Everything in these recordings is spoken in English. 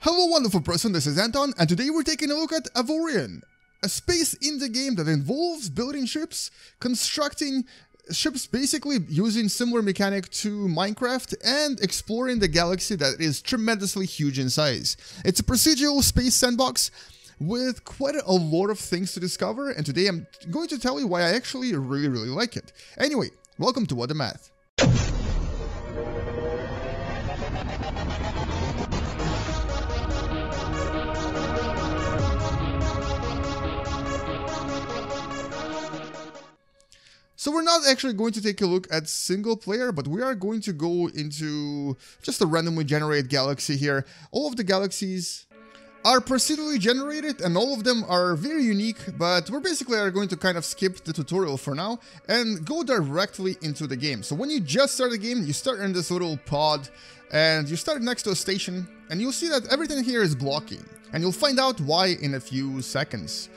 Hello wonderful person, this is Anton, and today we're taking a look at Avorion, a space indie game that involves building ships, constructing ships basically using similar mechanic to Minecraft, and exploring the galaxy that is tremendously huge in size. It's a procedural space sandbox with quite a lot of things to discover, and today I'm going to tell you why I actually really like it. Anyway, welcome to What the Math. So we're not actually going to take a look at single player, but we are going to go into just a randomly generated galaxy here. All of the galaxies are procedurally generated and all of them are very unique, but we're basically going to kind of skip the tutorial for now and go directly into the game. So when you just start the game, you start in this little pod and you start next to a station and you'll see that everything here is blocking, and you'll find out why in a few seconds.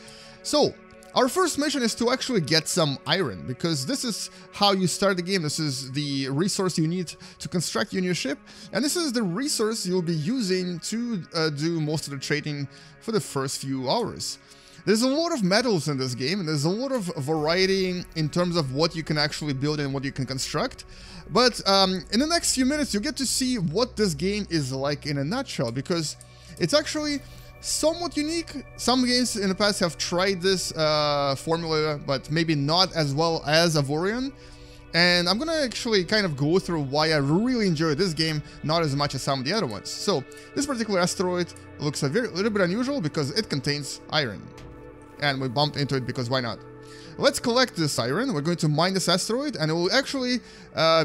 So our first mission is to actually get some iron, because this is how you start the game. This is the resource you need to construct your new ship, and this is the resource you'll be using to do most of the trading for the first few hours. There's a lot of metals in this game, and there's a lot of variety in terms of what you can actually build and what you can construct. But in the next few minutes, you'll get to see what this game is like in a nutshell, because it's actually somewhat unique. Some games in the past have tried this formula, but maybe not as well as Avorion. And I'm gonna actually kind of go through why I really enjoy this game, not as much as some of the other ones. So this particular asteroid looks a little bit unusual because it contains iron. And we bumped into it because why not? Let's collect this iron. We're going to mine this asteroid and it will actually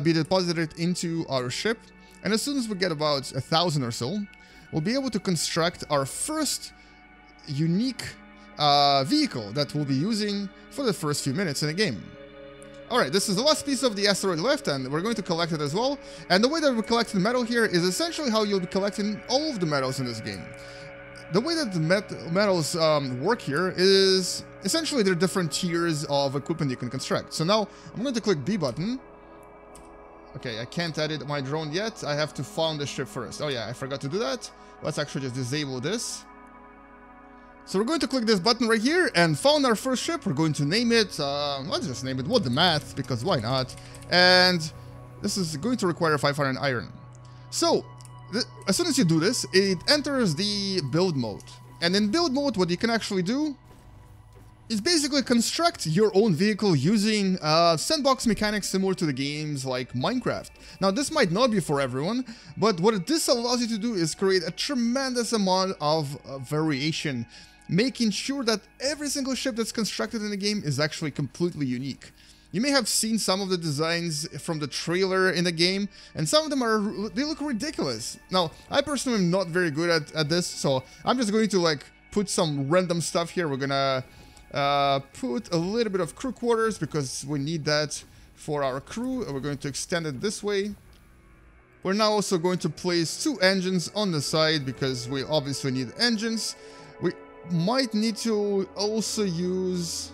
be deposited into our ship. And as soon as we get about 1,000 or so, we'll be able to construct our first unique vehicle that we'll be using for the first few minutes in the game. Alright, this is the last piece of the asteroid left, and we're going to collect it as well. And the way that we collect the metal here is essentially how you'll be collecting all of the metals in this game. The way that the metals work here is essentially there are different tiers of equipment you can construct. So now I'm going to click B button. Okay, I can't edit my drone yet. I have to found the ship first. Oh yeah, I forgot to do that. Let's actually just disable this. So we're going to click this button right here and found our first ship. We're going to name it, let's just name it What the Math, because why not? And this is going to require 500 iron. So, as soon as you do this, it enters the build mode. And in build mode, what you can actually do is basically construct your own vehicle using sandbox mechanics similar to the games like Minecraft. Now this might not be for everyone, but what this allows you to do is create a tremendous amount of variation, making sure that every single ship that's constructed in the game is actually completely unique. You may have seen some of the designs from the trailer in the game, and some of them they look ridiculous. Now, I personally am not very good at this, so I'm just going to like put some random stuff here. We're gonna put a little bit of crew quarters because we need that for our crew. We're going to extend it this way. We're now also going to place 2 engines on the side because we obviously need engines. We might need to also use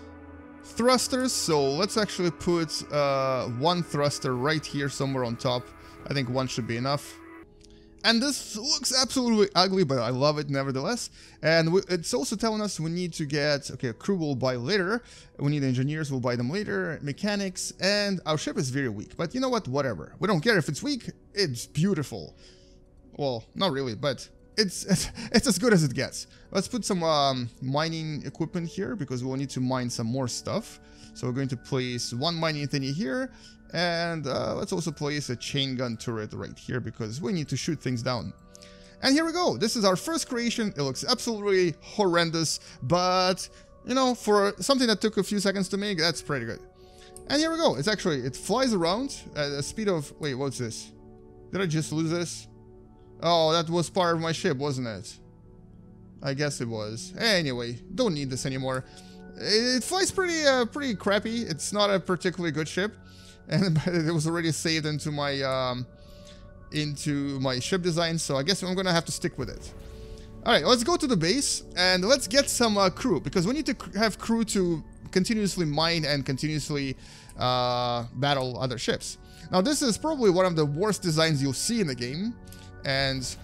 thrusters, so let's actually put 1 thruster right here somewhere on top. I think 1 should be enough. And this looks absolutely ugly, but I love it nevertheless. And it's also telling us we need to get, okay, crew will buy later. We need engineers, we'll buy them later. Mechanics, and our ship is very weak. But you know what, whatever. We don't care if it's weak, it's beautiful. Well, not really, but it's as good as it gets. Let's put some mining equipment here because we'll need to mine some more stuff. So we're going to place 1 mining thingy here. And let's also place a chain gun turret right here because we need to shoot things down. And here we go. This is our first creation. It looks absolutely horrendous, but you know, for something that took a few seconds to make, that's pretty good. And here we go. It flies around at a speed of, wait, what's this? Did I just lose this? Oh, that was part of my ship, wasn't it? I guess it was. Anyway, don't need this anymore. It flies pretty crappy. It's not a particularly good ship. And it was already saved into my ship design, so I guess I'm gonna have to stick with it. Alright, let's go to the base and let's get some crew, because we need to have crew to continuously mine and continuously battle other ships. Now this is probably one of the worst designs you'll see in the game, and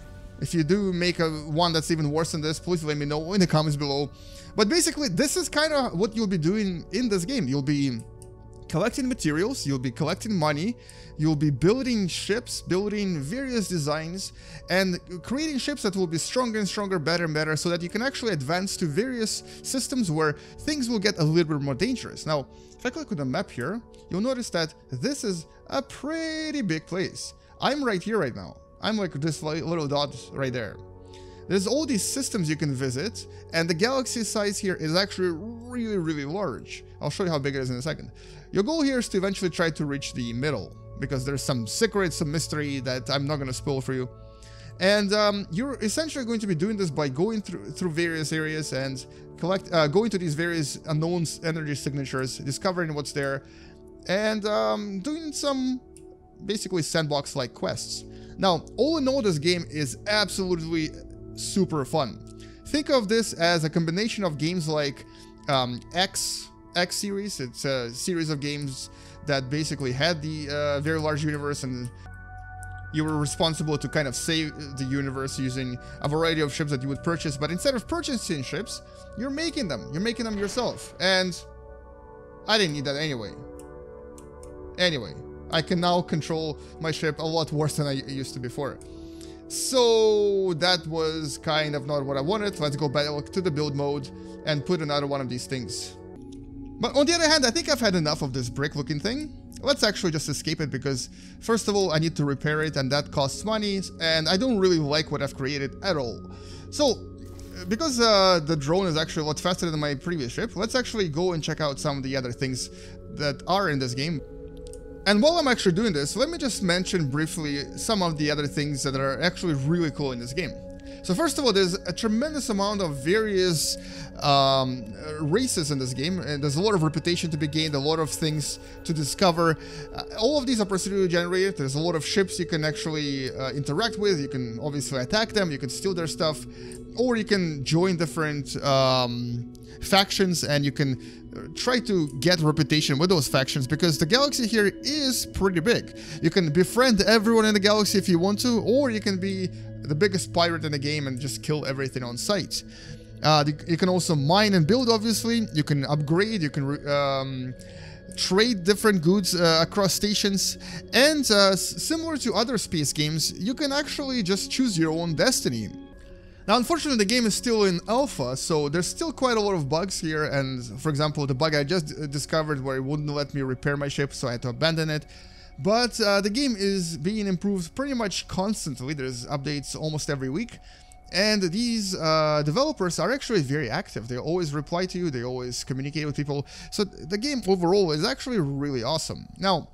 If you do make one that's even worse than this, please let me know in the comments below. But basically, this is kind of what you'll be doing in this game. You'll be collecting materials, you'll be collecting money, you'll be building ships, building various designs, and creating ships that will be stronger and stronger, better and better, so that you can actually advance to various systems where things will get a little bit more dangerous. Now, if I click on the map here, you'll notice that this is a pretty big place. I'm right here right now. I'm like this little dot right there. There's all these systems you can visit, and the galaxy size here is actually really, really large. I'll show you how big it is in a second. Your goal here is to eventually try to reach the middle, because there's some secrets, some mystery that I'm not going to spoil for you. And you're essentially going to be doing this by going through various areas and going to these various unknown energy signatures, discovering what's there, and doing some basically sandbox-like quests. Now, all in all, this game is absolutely super fun. Think of this as a combination of games like X series. It's a series of games that basically had the very large universe, and you were responsible to kind of save the universe using a variety of ships that you would purchase. But instead of purchasing ships, you're making them. You're making them yourself. And I didn't need that anyway. Anyway, I can now control my ship a lot worse than I used to before. So that was kind of not what I wanted. Let's go back to the build mode and put another one of these things. But on the other hand, I think I've had enough of this brick looking thing. Let's actually just escape it, because first of all, I need to repair it, and that costs money, and I don't really like what I've created at all. So because the drone is actually a lot faster than my previous ship, let's actually go and check out some of the other things that are in this game. And while I'm actually doing this, let me just mention briefly some of the other things that are actually really cool in this game. So first of all, there's a tremendous amount of various races in this game, and there's a lot of reputation to be gained, a lot of things to discover. All of these are procedurally generated. There's a lot of ships you can actually interact with. You can obviously attack them, you can steal their stuff, or you can join different factions, and you can try to get reputation with those factions, because the galaxy here is pretty big. You can befriend everyone in the galaxy if you want to, or you can be the biggest pirate in the game and just kill everything on sight. You can also mine and build, obviously. You can upgrade, you can trade different goods across stations, and similar to other space games, you can actually just choose your own destiny. Now, unfortunately, the game is still in alpha, so there's still quite a lot of bugs here, and for example, the bug I just discovered where it wouldn't let me repair my ship, so I had to abandon it. But the game is being improved pretty much constantly. There's updates almost every week, and these developers are actually very active. They always reply to you, they always communicate with people, so the game overall is actually really awesome. Now,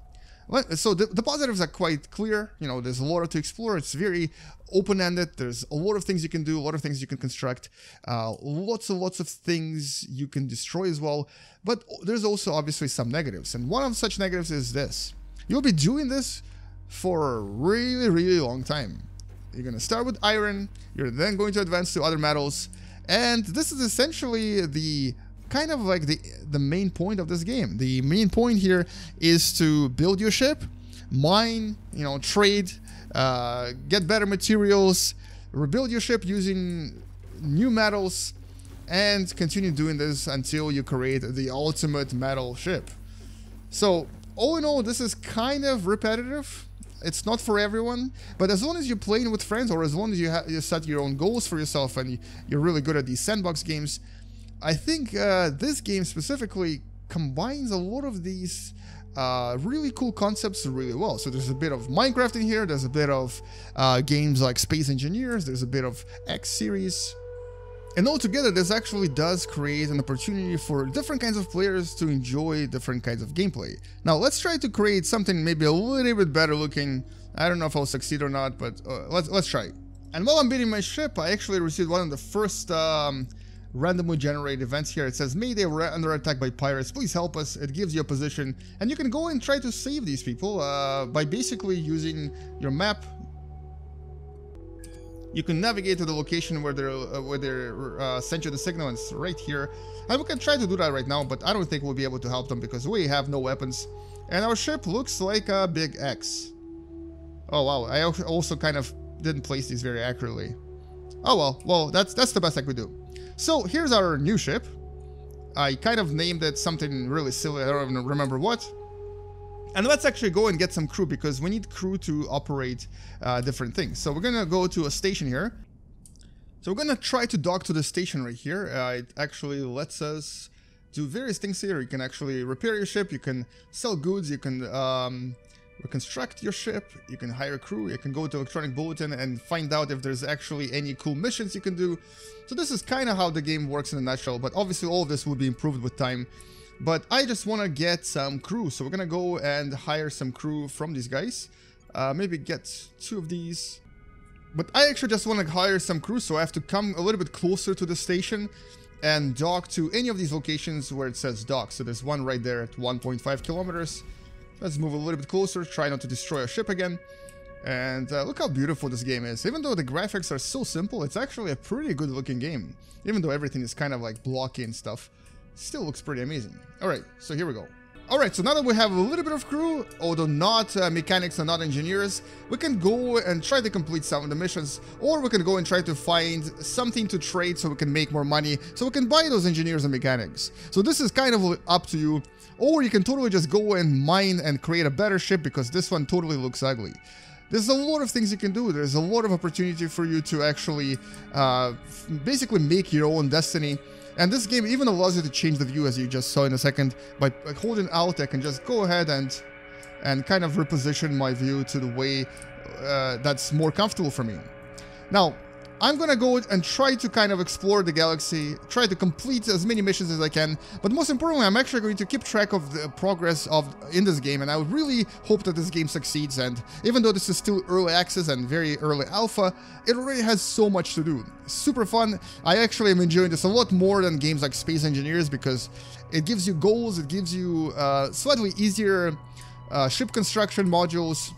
so the positives are quite clear. You know, there's a lot to explore. It's very open-ended. There's a lot of things you can do, a lot of things you can construct, lots and lots of things you can destroy as well. But there's also obviously some negatives, and one of such negatives is this. You'll be doing this for a really, really long time. You're going to start with iron, you're then going to advance to other metals, and this is essentially the kind of like the main point of this game. The main point here is to build your ship, mine, you know, trade, get better materials, rebuild your ship using new metals, and continue doing this until you create the ultimate metal ship. So all in all, this is kind of repetitive. It's not for everyone, but as long as you're playing with friends, or as long as you set your own goals for yourself and you're really good at these sandbox games, I think this game specifically combines a lot of these really cool concepts really well. So there's a bit of Minecraft in here, there's a bit of games like Space Engineers, there's a bit of X series. And altogether, this actually does create an opportunity for different kinds of players to enjoy different kinds of gameplay. Now, let's try to create something maybe a little bit better looking. I don't know if I'll succeed or not, but let's try. And while I'm building my ship, I actually received one of the first randomly generated events here. It says, Mayday, we're under attack by pirates, please help us. It gives you a position, and you can go and try to save these people by basically using your map. You can navigate to the location where they sent you the signal, and it's right here. And we can try to do that right now, but I don't think we'll be able to help them because we have no weapons. And our ship looks like a big X. Oh wow, I also kind of didn't place these very accurately. Oh well, that's the best I could do. So here's our new ship. I kind of named it something really silly, I don't even remember what. And let's actually go and get some crew, because we need crew to operate different things. So we're gonna go to a station here. So we're gonna try to dock to the station right here. It actually lets us do various things here. You can actually repair your ship, you can sell goods, you can reconstruct your ship, you can hire crew, you can go to Electronic Bulletin and find out if there's actually any cool missions you can do. So this is kind of how the game works in a nutshell, but obviously all of this will be improved with time. But I just want to get some crew, so we're gonna go and hire some crew from these guys. Maybe get 2 of these. But I actually just want to hire some crew, so I have to come a little bit closer to the station and dock to any of these locations where it says dock. So there's one right there at 1.5 kilometers. Let's move a little bit closer, try not to destroy our ship again. And look how beautiful this game is. Even though the graphics are so simple, it's actually a pretty good looking game. Even though everything is kind of like blocky and stuff, it still looks pretty amazing. Alright, so here we go. Alright, so now that we have a little bit of crew, although not mechanics and not engineers, we can go and try to complete some of the missions, or we can go and try to find something to trade so we can make more money, so we can buy those engineers and mechanics. So this is kind of up to you, or you can totally just go and mine and create a better ship, because this one totally looks ugly. There's a lot of things you can do. There's a lot of opportunity for you to actually basically make your own destiny. And this game even allows you to change the view, as you just saw in a second. By holding Alt, I can just go ahead and kind of reposition my view to the way that's more comfortable for me. Now, I'm gonna go and try to kind of explore the galaxy, try to complete as many missions as I can, but most importantly, I'm actually going to keep track of the progress in this game, and I really hope that this game succeeds. And even though this is still early access and very early alpha, it already has so much to do. Super fun. I actually am enjoying this a lot more than games like Space Engineers, because it gives you goals, it gives you slightly easier ship construction modules.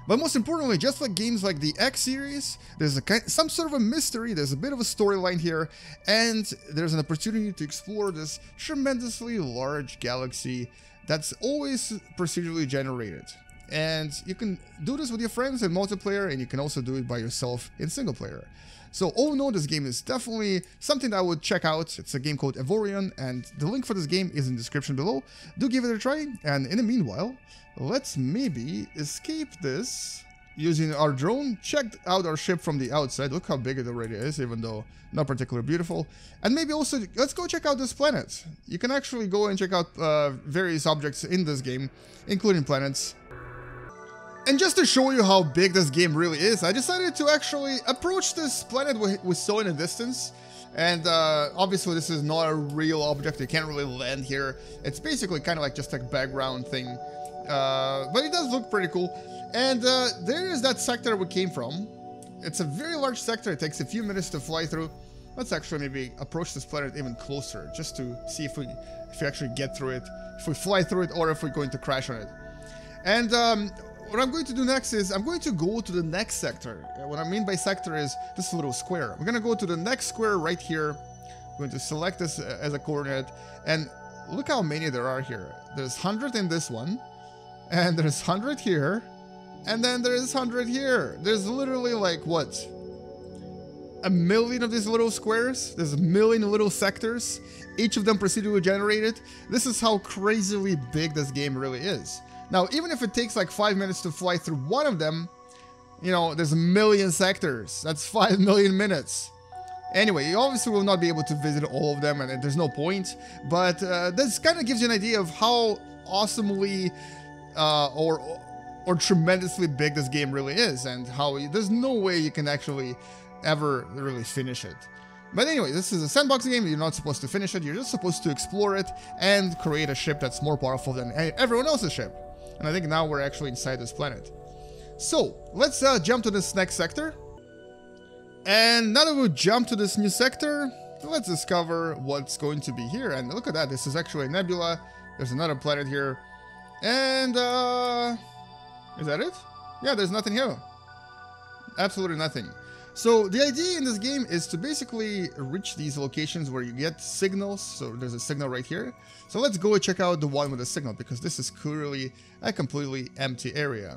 But most importantly, just like games like the X series, there's some sort of a mystery, there's a bit of a storyline here, and there's an opportunity to explore this tremendously large galaxy that's always procedurally generated. And you can do this with your friends in multiplayer, and you can also do it by yourself in single player. So all in all, this game is definitely something that I would check out. It's a game called Avorion, and the link for this game is in the description below. Do give it a try, and in the meanwhile, let's maybe escape this using our drone. Check out our ship from the outside. Look how big it already is, even though not particularly beautiful. And maybe also, let's go check out this planet. You can actually go and check out various objects in this game, including planets. And just to show you how big this game really is, I decided to actually approach this planet we saw in a distance. And obviously this is not a real object, you can't really land here. It's basically kind of like just a background thing. But it does look pretty cool. And there is that sector we came from. It's a very large sector, it takes a few minutes to fly through. Let's actually maybe approach this planet even closer, just to see if we actually get through it, if we fly through it, or if we're going to crash on it. And what I'm going to do next is I'm going to go to the next sector. What I mean by sector is this little square. We're going to go to the next square right here. I'm going to select this as a coordinate. And look how many there are here. There's 100 in this one. And there's 100 here. And then there's 100 here. There's literally like, what? A million of these little squares. There's a million little sectors. Each of them procedurally generated. This is how crazily big this game really is. Now, even if it takes like 5 minutes to fly through one of them, you know, there's a million sectors. That's 5 million minutes. Anyway, you obviously will not be able to visit all of them, and there's no point. But this kind of gives you an idea of how awesomely or tremendously big this game really is, and how there's no way you can actually ever really finish it. But anyway, this is a sandbox game. You're not supposed to finish it. You're just supposed to explore it and create a ship that's more powerful than everyone else's ship. And I think now we're actually inside this planet. So, let's jump to this next sector. And now that we've jumped to this new sector, let's discover what's going to be here. And look at that, this is actually a nebula. There's another planet here. And, is that it? Yeah, there's nothing here. Absolutely nothing. So, the idea in this game is to basically reach these locations where you get signals. So, there's a signal right here. So, let's go and check out the one with the signal, because this is clearly a completely empty area.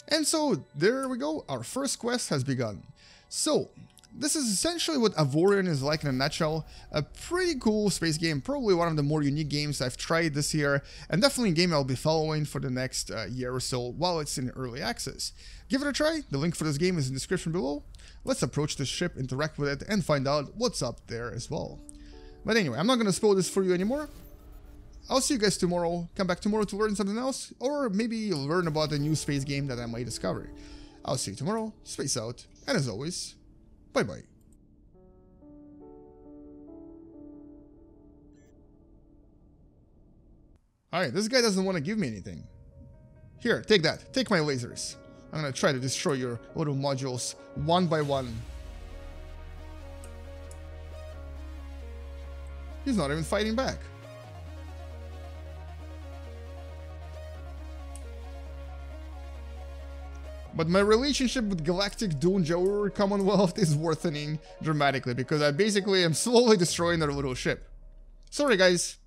And so, there we go, our first quest has begun. So, this is essentially what Avorion is like in a nutshell. A pretty cool space game, probably one of the more unique games I've tried this year, and definitely a game I'll be following for the next year or so while it's in early access. Give it a try, the link for this game is in the description below. Let's approach the ship, interact with it, and find out what's up there as well. But anyway, I'm not going to spoil this for you anymore. I'll see you guys tomorrow. Come back tomorrow to learn something else, or maybe learn about a new space game that I might discover. I'll see you tomorrow, space out, and as always, bye-bye. Alright, this guy doesn't want to give me anything. Here, take that. Take my lasers. I'm gonna try to destroy your little modules one by one. He's not even fighting back. But my relationship with Galactic Dunjaur Commonwealth is worsening dramatically because I basically am slowly destroying their little ship. Sorry guys.